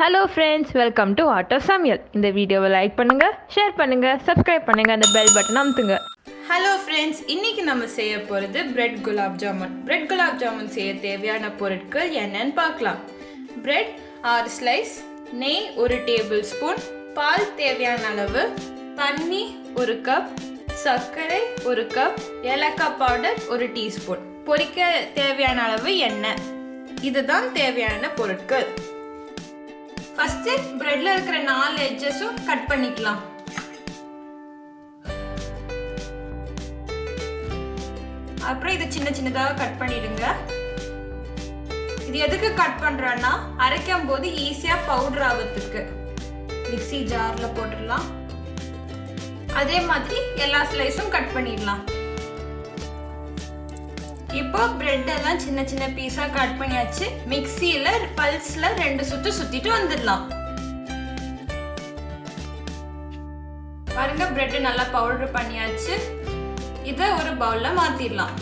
Hello friends, welcome to Art of Samayal. இந்த வீடியோவை like பண்ணுங்க, ஷேர் பண்ணுங்க, சப்ஸ்கிரைப் பண்ணுங்க, அந்த பெல் பட்டன் அமுத்துங்க. ஹலோ ஃப்ரெண்ட்ஸ், இன்னைக்கு நம்ம செய்ய போகிறது பிரெட் குலாப் ஜாமுன். பிரெட் குலாப் ஜாமுன் செய்ய தேவையான பொருட்கள் என்னன்னு பார்க்கலாம். பிரெட் 6 ஸ்லைஸ், நெய் 1 டேபிள் ஸ்பூன், பால் தேவையான அளவு, தண்ணி 1 கப், சர்க்கரை 1 கப், ஏலக்காய் பவுடர் 1 டீஸ்பூன், பொரிக்க தேவையான அளவு எண்ணெய். இதுதான் தேவையான பொருட்கள். ஃபர்ஸ்ட் பிரெட்ல இருக்கிற 4 எட்ஜஸும் கட் பண்ணிக்கலாம். அப்புறம் இதை சின்ன சின்னதாக கட் பண்ணிடுங்க. இது எதுக்கு கட் பண்றோம்னா அரைக்கும் போது ஈஸியா பவுடர் ஆகிறதுக்கு. மிக்ஸி ஜார்ல போட்டுடலாம். அதே மாதிரி எல்லா ஸ்லைஸும் கட் பண்ணிடலாம். இப்போ பிரெட் எல்லாம் சின்ன சின்ன பீஸா கட் பண்ணியாச்சு. மிக்ஸியில பல்ஸ்ல 2 சுத்து சுத்திட்டு வந்துடலாம். பாருங்க, பிரெட் நல்லா பவுடர் பண்ணியாச்சு. இத ஒரு பவுல்ல மாத்திடலாம்.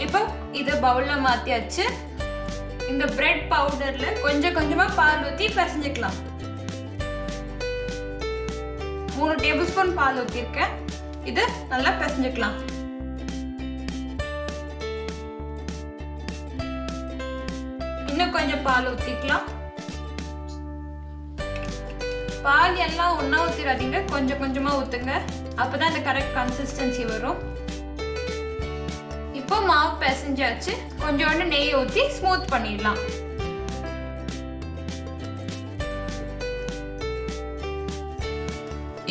இப்போ இத பவுல்ல மாத்தியாச்சு. இந்த பிரெட் பவுடர்ல கொஞ்சம் கொஞ்சமா பால் ஊத்தி பிசைஞ்சுக்கலாம். 3 டேபிள் ஸ்பூன் பால் ஊத்திருக்கேன். இது நல்லா பிசைஞ்சுக்கலாம். இன்னும் கொஞ்சம் பால் ஊத்திக்கலாம். பால் எல்லாம் ஒண்ணா ஊத்திராதீங்க, கொஞ்சம் கொஞ்சமா ஊத்துங்க. அப்பதான் அந்த கரெக்ட் கன்சிஸ்டன்சி வரும். இப்போ மாவு பிசைஞ்சாச்சு. கொஞ்சோண்டு நெய் ஊத்தி ஸ்மூத் பண்ணிடலாம்.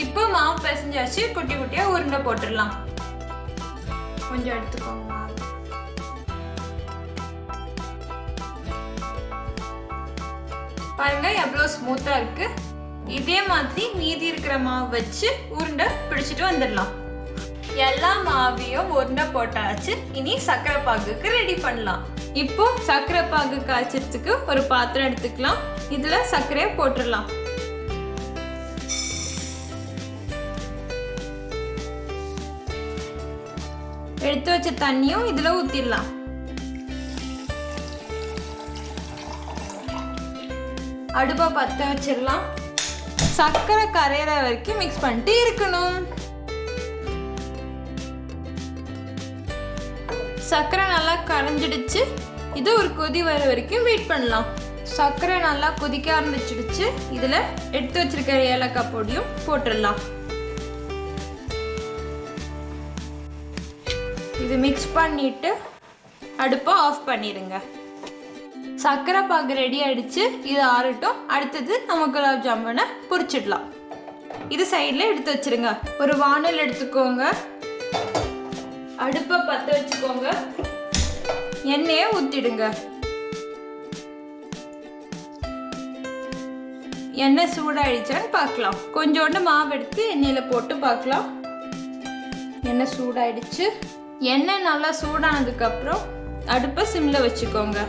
இப்போ மாவு பிசைஞ்சாச்சு. குட்டி குட்டியா உருண்டை போட்டுடலாம். கொஞ்சம் எடுத்துக்கோங்க. பாருங்க எவ்வளவு ஸ்மூத்தா இருக்கு. இதே மாதிரி மீதி இருக்கிற மாவு வச்சு உருண்டை பிடிச்சிட்டு வந்துடலாம். எல்லா மாவையும் உருண்டை போட்டாச்சு. இனி சர்க்கரை பாகுக்கு ரெடி பண்ணலாம். இப்போ சர்க்கரை பாகு காய்ச்சறதுக்கு ஒரு பாத்திரம் எடுத்துக்கலாம். இதுல சர்க்கரையை போட்டுடலாம். எடுத்து வச்ச தண்ணியும் இதுல ஊத்திடலாம். அடுப்பை பற்ற வச்சிடலாம். சர்க்கரை கரையிற வரைக்கும் மிக்ஸ் பண்ணிட்டு இருக்கணும். சர்க்கரை நல்லா கரைஞ்சிடுச்சு. இது ஒரு கொதி வர வரைக்கும் வெயிட் பண்ணலாம். சர்க்கரை நல்லா கொதிக்க ஆரம்பிச்சிடுச்சு. இதுல எடுத்து வச்சிருக்கிற ஏலக்காய் பொடியும் போட்டுடலாம். இது மிக்ஸ் பண்ணிட்டு அடுப்பை ஆஃப் பண்ணிடுங்க. சர்க்கரை பாகு ரெடி ஆயிடுச்சு. இது ஆறட்டும். அடுத்தது நம்ம குலாப் ஜாமுனை பொரிச்சிடலாம். இது சைடில் எடுத்து வச்சிருங்க. ஒரு வானல் எடுத்துக்கோங்க. அடுப்பை பற்ற வச்சுக்கோங்க. எண்ணெயை ஊற்றிடுங்க. எண்ணெய் சூடாயிடுச்சான்னு பார்க்கலாம். கொஞ்சோண்டு மாவு எடுத்து எண்ணெயில் போட்டு பார்க்கலாம். எண்ணெய் சூடாயிடுச்சு. எண்ணெய் நல்லா சூடானதுக்கப்புறம் அடுப்பை சிம்மில் வச்சுக்கோங்க.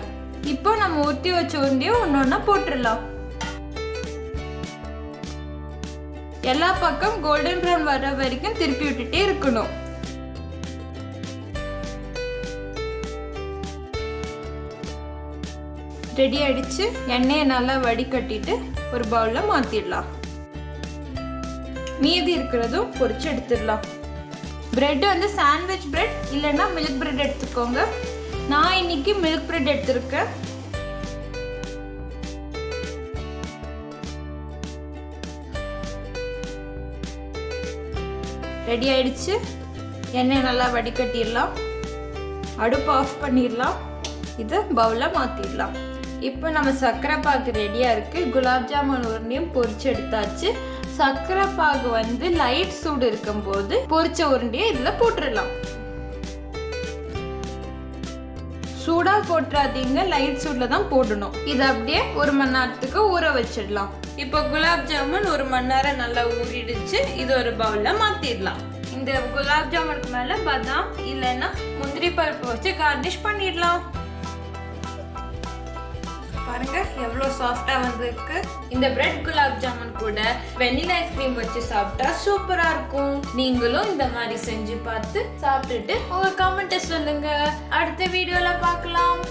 இப்போ நம்ம ஊற்றி வச்ச உருண்டையை ஒன்னொன்னா போட்டுடலாம். எல்லா பக்கம் கோல்டன் ப்ரௌன் வர வரைக்கும் திருப்பி விட்டுட்டே இருக்கணும். ரெடி ஆயிடுச்சு. எண்ணெயை நல்லா வடிகட்டிட்டு ஒரு பவுல்ல மாத்திடலாம். மீதி இருக்கிறதும் பொரிச்சு எடுத்துடலாம். பிரெட் வந்து சாண்ட்விச் பிரெட் இல்லைன்னா மில்க் பிரெட் எடுத்துக்கோங்க. நான் இன்னைக்கு மில்க் பிரெட் எடுத்திருக்கேன். ரெடி ஆயிடுச்சு. எண்ணெய் நல்லா வடிகட்டிடலாம். அடுப்பு ஆஃப் பண்ணிடலாம். இதை பவுல்ல மாத்திடலாம். இப்போ நம்ம சர்க்கரை பாகு ரெடியா இருக்கு. குலாப் ஜாமுன் உருண்டையும் பொரிச்சு எடுத்தாச்சு. சர்க்கரை பாகு வந்து லைட் சூடு இருக்கும் போது பொரிச்ச உருண்டையை இதுல போட்டுடலாம். சூடா போட்டுறாதீங்க, லைட் சூட்ல தான் போடணும். இதை அப்படியே 1 மணி நேரத்துக்கு ஊற வச்சிடலாம். இப்போ குலாப் ஜாமுன் 1 மணி நேரம் நல்லா ஊறிடுச்சு. இது ஒரு பவுல்ல மாத்திடலாம். இந்த குலாப் ஜாமுனுக்கு மேல பாதாம் இல்லைன்னா முந்திரி பருப்பு வச்சு கார்னிஷ் பண்ணிடலாம். பாருங்க எவ்வளோ சாஃப்டா வந்திருக்கு. இந்த பிரெட் குலாப் ஜாமுன் கூட வெனிலா ஐஸ்கிரீம் வச்சு சாப்பிட்டா சூப்பரா இருக்கும். நீங்களும் இந்த மாதிரி செஞ்சு பார்த்து சாப்பிட்டுட்டு உங்க கமெண்ட்டை சொல்லுங்க. அடுத்த வீடியோல பார்க்கலாம்.